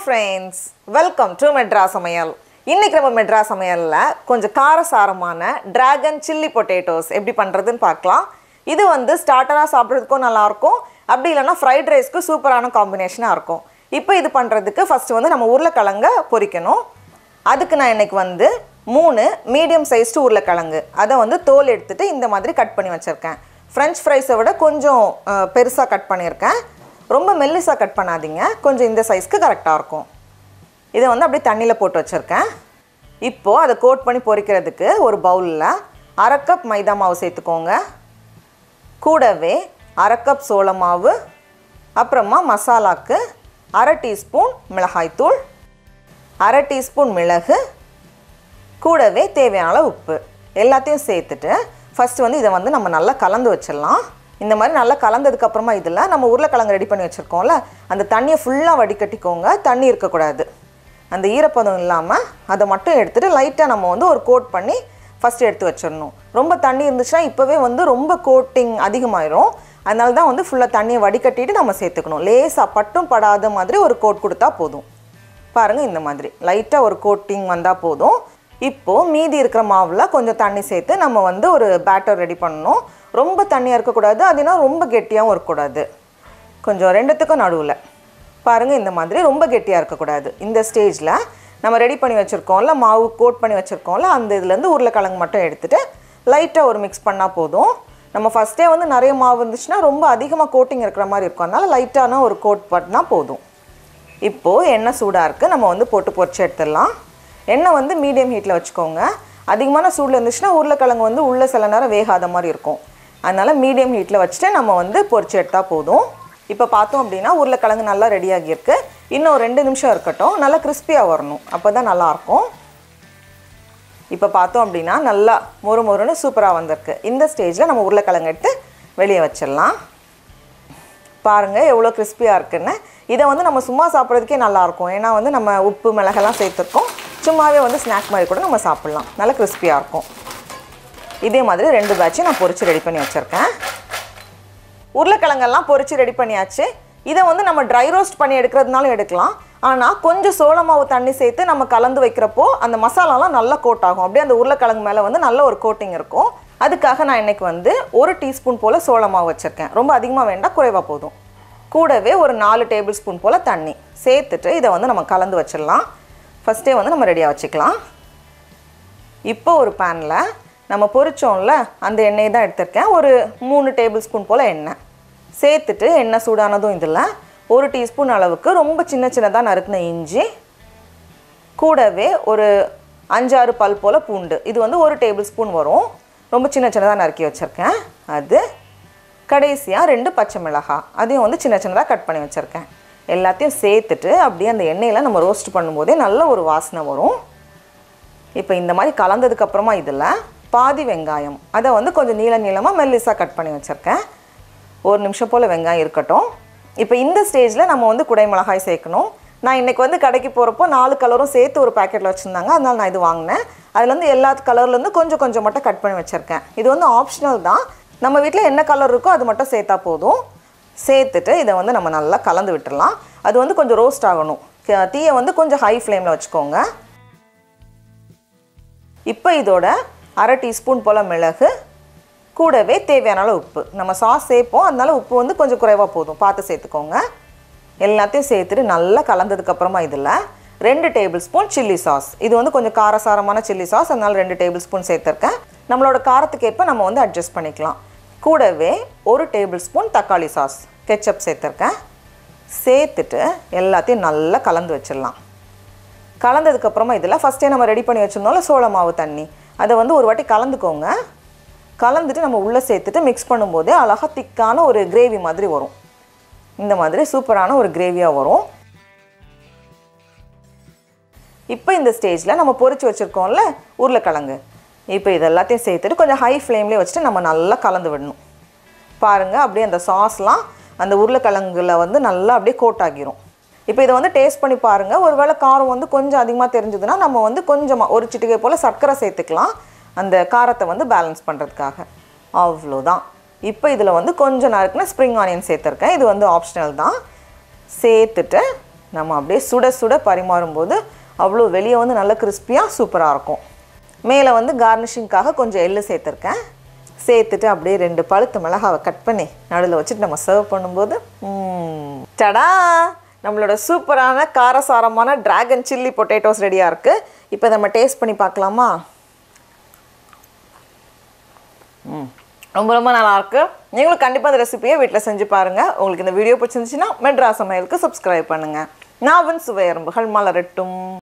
friends, welcome to Madras Samayal. இன்னைக்கு நம்ம மெட்ராஸ் சமையல்ல கொஞ்சம் காரசாரமான டிராகன் சில்லி பொட்டேட்டோஸ் எப்படி பண்றதுன்னு பார்க்கலாம். இது வந்து ஸ்டார்ட்டரா சாப்பிடுறதுக்கும் நல்லா இருக்கும். அப்படி இல்லனா ஃப்ரைட் ரைஸ்க்கு சூப்பரான காம்பினேஷனா இருக்கும். இப்போ இது பண்றதுக்கு ஃபர்ஸ்ட் வந்து நம்ம உருளைக்கிழங்க பொரிக்கணும். அதுக்கு நான் இன்னைக்கு வந்து 3 மீடியம் சைஸ்டு உருளைக்கிழங்கு அதை வந்து தோல் எடுத்துட்டு இந்த மாதிரி கட் பண்ணி வச்சிருக்கேன். French fries விட கொஞ்சம் பெருசா கட் பண்ணியிருக்கேன். ரொம்ப மெல்லிசா கட் பண்ணாதீங்க. கொஞ்சம் இந்த சைஸ்க்கு கரெக்ட்டா இருக்கும். இதை வந்து அப்படியே தண்ணில போட்டு வச்சிருக்கேன். இப்போ அதை கோட் பண்ணி பொரிக்கிறதுக்கு ஒரு பவுல்ல 1/2 கப் மைதா மாவு சேர்த்துக்கோங்க. கூடவே 1/2 கப் சோள மாவு, அப்புறமா மசாலாக்கு 1/2 டீஸ்பூன் மிளகாய் தூள், 1/2 டீஸ்பூன் மிளகு, கூடவே தேவையான உப்பு எல்லாத்தையும் சேர்த்துட்டு ஃபர்ஸ்ட் வந்து இதை வந்து நம்ம நல்லா கலந்து வச்சிடலாம். இந்த மாதிரி நல்லா கலந்ததுக்கு அப்புறமா இதில் நம்ம உருளைக்கிழங்கு ரெடி பண்ணி வச்சுருக்கோம்ல, அந்த தண்ணியை ஃபுல்லாக வடிகட்டிக்கோங்க. தண்ணி இருக்கக்கூடாது. அந்த ஈரப்பதம் இல்லாமல் அதை மட்டும் எடுத்துகிட்டு லைட்டாக நம்ம வந்து ஒரு கோட் பண்ணி ஃபஸ்ட்டு எடுத்து வச்சிடணும். ரொம்ப தண்ணி இருந்துச்சுன்னா இப்போவே வந்து ரொம்ப கோட்டிங் அதிகமாயிரும். அதனால தான் வந்து ஃபுல்லாக தண்ணியை வடிகட்டிட்டு நம்ம சேர்த்துக்கணும். லேசாக பட்டும் படாத மாதிரி ஒரு கோட் கொடுத்தா போதும். பாருங்கள், இந்த மாதிரி லைட்டாக ஒரு கோட்டிங் வந்தால் போதும். இப்போது மீதி இருக்கிற மாவில் கொஞ்சம் தண்ணி சேர்த்து நம்ம வந்து ஒரு பேட்டர் ரெடி பண்ணணும். ரொம்ப தண்ணியாக இருக்கக்கூடாது, அதுனா ரொம்ப கெட்டியாகவும் இருக்கக்கூடாது. கொஞ்சம் ரெண்டுத்துக்கும் நடுவில் பாருங்கள், இந்த மாதிரி ரொம்ப கெட்டியாக இருக்கக்கூடாது. இந்த ஸ்டேஜில் நம்ம ரெடி பண்ணி வச்சுருக்கோம்ல, மாவு கோட் பண்ணி வச்சுருக்கோம்ல, அந்த இதுலேருந்து உருளைக்கிழங்கு மட்டும் எடுத்துகிட்டு லைட்டாக ஒரு மிக்ஸ் பண்ணால் போதும். நம்ம ஃபஸ்ட்டே வந்து நிறைய மாவு இருந்துச்சுன்னா ரொம்ப அதிகமாக கோட்டிங் இருக்கிற மாதிரி இருக்கும். அதனால் லைட்டான ஒரு கோட் பண்ணால் போதும். இப்போது எண்ணெய் சூடாக இருக்குது, நம்ம வந்து போட்டு பொரிச்சு எடுத்துடலாம். எண்ணெய் வந்து மீடியம் ஹீட்டில் வச்சுக்கோங்க. அதிகமான சூடில் இருந்துச்சுன்னா உருளைக்கிழங்கு வந்து உள்ளே சில நேரம் வேகாத மாதிரி இருக்கும். அதனால் மீடியம் ஹீட்டில் வச்சுட்டு நம்ம வந்து பொரிச்சு எடுத்தால் போதும். இப்போ பார்த்தோம் அப்படின்னா உருளைக்கிழங்கு நல்லா ரெடியாகியிருக்கு. இன்னும் 2 நிமிஷம் இருக்கட்டும், நல்லா கிறிஸ்பியாக வரணும், அப்போ தான் நல்லாயிருக்கும். இப்போ பார்த்தோம் அப்படின்னா நல்லா மொறுன்னு சூப்பராக வந்திருக்கு. இந்த ஸ்டேஜில் நம்ம உருளைக்கிழங்கு எடுத்து வெளியே வச்சிடலாம். பாருங்கள் எவ்வளோ கிறிஸ்பியாக இருக்குன்னு. இதை வந்து நம்ம சும்மா சாப்பிட்றதுக்கே நல்லாயிருக்கும். ஏன்னா வந்து நம்ம உப்பு மிளகெல்லாம் சேர்த்துருக்கோம். சும்மாவே வந்து ஸ்நாக் மாதிரி கூட நம்ம சாப்பிட்லாம். நல்லா கிறிஸ்பியாக இருக்கும். இதே மாதிரி 2 பேட்சையும் நான் பொரிச்சு ரெடி பண்ணி வச்சுருக்கேன். உருளைக்கிழங்கெல்லாம் பொரிச்சு ரெடி பண்ணியாச்சு. இதை வந்து நம்ம ட்ரை ரோஸ்ட் பண்ணி எடுக்கிறதுனாலும் எடுக்கலாம். ஆனால் கொஞ்சம் சோள மாவு தண்ணி சேர்த்து நம்ம கலந்து வைக்கிறப்போ அந்த மசாலாலாம் நல்லா கோட் ஆகும். அப்படியே அந்த உருளைக்கிழங்கு மேலே வந்து நல்ல ஒரு கோட்டிங் இருக்கும். அதுக்காக நான் இன்றைக்கி வந்து 1 டீஸ்பூன் போல் சோள மாவு வச்சுருக்கேன். ரொம்ப அதிகமாக வேண்டாம், குறைவாக போதும். கூடவே ஒரு 4 டேபிள் ஸ்பூன் போல் தண்ணி சேர்த்துட்டு இதை வந்து நம்ம கலந்து வச்சிடலாம். ஃபஸ்ட்டே வந்து நம்ம ரெடியாக வச்சுக்கலாம். இப்போ ஒரு பேனில் நம்ம பொரிச்சோம்ல அந்த எண்ணெயை தான் எடுத்திருக்கேன். ஒரு 3 டேபிள் ஸ்பூன் போல் எண்ணெய் சேர்த்துட்டு எண்ணெய் சூடானதும் இதில் 1 டீஸ்பூன் அளவுக்கு ரொம்ப சின்னதாக நறுக்கின இஞ்சி, கூடவே ஒரு 5-6 பல் போல் பூண்டு, இது வந்து 1 டேபிள் ஸ்பூன் வரும், ரொம்ப சின்னதாக நறுக்கி வச்சுருக்கேன். அது கடைசியாக 2 பச்சை மிளகாய், அதையும் வந்து சின்னதாக கட் பண்ணி வச்சுருக்கேன். எல்லாத்தையும் சேர்த்துட்டு அப்படியே அந்த எண்ணெயில் நம்ம ரோஸ்ட் பண்ணும்போதே நல்ல ஒரு வாசனை வரும். இப்போ இந்த மாதிரி கலந்ததுக்கப்புறமா இதில் பாதி வெங்காயம், அதை வந்து கொஞ்சம் நீளமாக மெல்லிஸாக கட் பண்ணி வச்சுருக்கேன். 1 நிமிஷம் போல் வெங்காயம் இருக்கட்டும். இப்போ இந்த ஸ்டேஜில் நம்ம வந்து குடை மிளகாய் சேர்க்கணும். நான் இன்றைக்கி வந்து கடைக்கு போகிறப்போ 4 கலரும் சேர்த்து ஒரு பேக்கெட்டில் வச்சுருந்தாங்க. அதனால் நான் இது வாங்கினேன். அதுலேருந்து எல்லா கலர்லேருந்து கொஞ்சம் மட்டும் கட் பண்ணி வச்சுருக்கேன். இது வந்து ஆப்ஷனல் தான். நம்ம வீட்டில் என்ன கலர் இருக்கோ அது மட்டும் சேர்த்தா போதும். சேர்த்துட்டு இதை வந்து நம்ம நல்லா கலந்து விட்டுடலாம். அது வந்து கொஞ்சம் ரோஸ்ட் ஆகணும். தீயை வந்து கொஞ்சம் ஹை ஃப்ளேமில் வச்சுக்கோங்க. இப்போ இதோட 1/2 டீஸ்பூன் போல் மிளகு, கூடவே தேவையான அளவு உப்பு. நம்ம சாஸ் சேர்ப்போம், அதனால உப்பு வந்து கொஞ்சம் குறைவாக போதும், பார்த்து சேர்த்துக்கோங்க. எல்லாத்தையும் சேர்த்துட்டு நல்லா கலந்ததுக்கப்புறமா இதில் 2 டேபிள் ஸ்பூன் சில்லி சாஸ், இது வந்து கொஞ்சம் காரசாரமான சில்லி சாஸ், அதனால் 2 டேபிள் ஸ்பூன் சேர்த்துருக்கேன். நம்மளோட காரத்துக்கு ஏற்ப நம்ம வந்து அட்ஜஸ்ட் பண்ணிக்கலாம். கூடவே 1 டேபிள் ஸ்பூன் தக்காளி சாஸ், கெச்சப் சேர்த்துருக்கேன். சேர்த்துட்டு எல்லாத்தையும் நல்லா கலந்து வச்சிடலாம். கலந்ததுக்கப்புறமா இதில் ஃபஸ்ட்டே நம்ம ரெடி பண்ணி வச்சுருந்தோம்ல சோள மாவு தண்ணி, அதை வந்து ஒரு வாட்டி கலந்துக்கோங்க. கலந்துட்டு நம்ம உள்ளே சேர்த்துட்டு மிக்ஸ் பண்ணும்போது அழகாக திக்கான ஒரு கிரேவி மாதிரி வரும். இந்த மாதிரி சூப்பரான ஒரு கிரேவியாக வரும். இப்போ இந்த ஸ்டேஜில் நம்ம பொரிச்சு வச்சுருக்கோம்ல உருளைக்கிழங்கு, இப்போ இது எல்லாத்தையும் சேர்த்துட்டு கொஞ்சம் ஹை ஃப்ளேம்லேயே வச்சுட்டு நம்ம நல்லா கலந்து விடணும். பாருங்கள், அப்படியே அந்த சாஸ்லாம் அந்த உருளைக்கிழங்குல வந்து நல்லா அப்படியே கோட் ஆகிரும். இப்போ இதை வந்து டேஸ்ட் பண்ணி பாருங்கள். ஒருவேளை காரம் வந்து கொஞ்சம் அதிகமாக தெரிஞ்சதுன்னா நம்ம வந்து கொஞ்சமாக ஒரு சிட்டிகை போல் சர்க்கரை சேர்த்துக்கலாம், அந்த காரத்தை வந்து பேலன்ஸ் பண்ணுறதுக்காக. அவ்வளோதான். இப்போ இதில் வந்து கொஞ்சம் நறுக்குன ஸ்ப்ரிங் ஆனியன் சேர்த்துருக்கேன். இது வந்து ஆப்ஷனல் தான். சேர்த்துட்டு நம்ம அப்படியே சுட சுட பரிமாறும்போது அவ்வளோ வெளியே வந்து நல்ல கிறிஸ்பியாக சூப்பராக இருக்கும். மேலே வந்து கார்னிஷிங்காக கொஞ்சம் எள்ளு சேர்த்துருக்கேன். சேர்த்துட்டு அப்படியே 2 பழுத்த மிளகாவை கட் பண்ணி நடுவில் வச்சுட்டு நம்ம சர்வ் பண்ணும்போது டடா, நம்மளோட சூப்பரான காரசாரமான டிராகன் சில்லி பொட்டேட்டோஸ் ரெடியாக இருக்குது. இப்போ நம்ம டேஸ்ட் பண்ணி பார்க்கலாமா? ரொம்ப ரொம்ப நல்லாயிருக்கு. நீங்களும் கண்டிப்பாக இந்த ரெசிபியை வீட்டில் செஞ்சு பாருங்கள். உங்களுக்கு இந்த வீடியோ பிடிச்சிருந்துச்சுன்னா மெட்ராஸ் சமையலுக்கு சப்ஸ்கிரைப் பண்ணுங்கள். நாவின் சுவை எறும்புகள் மலரட்டும்.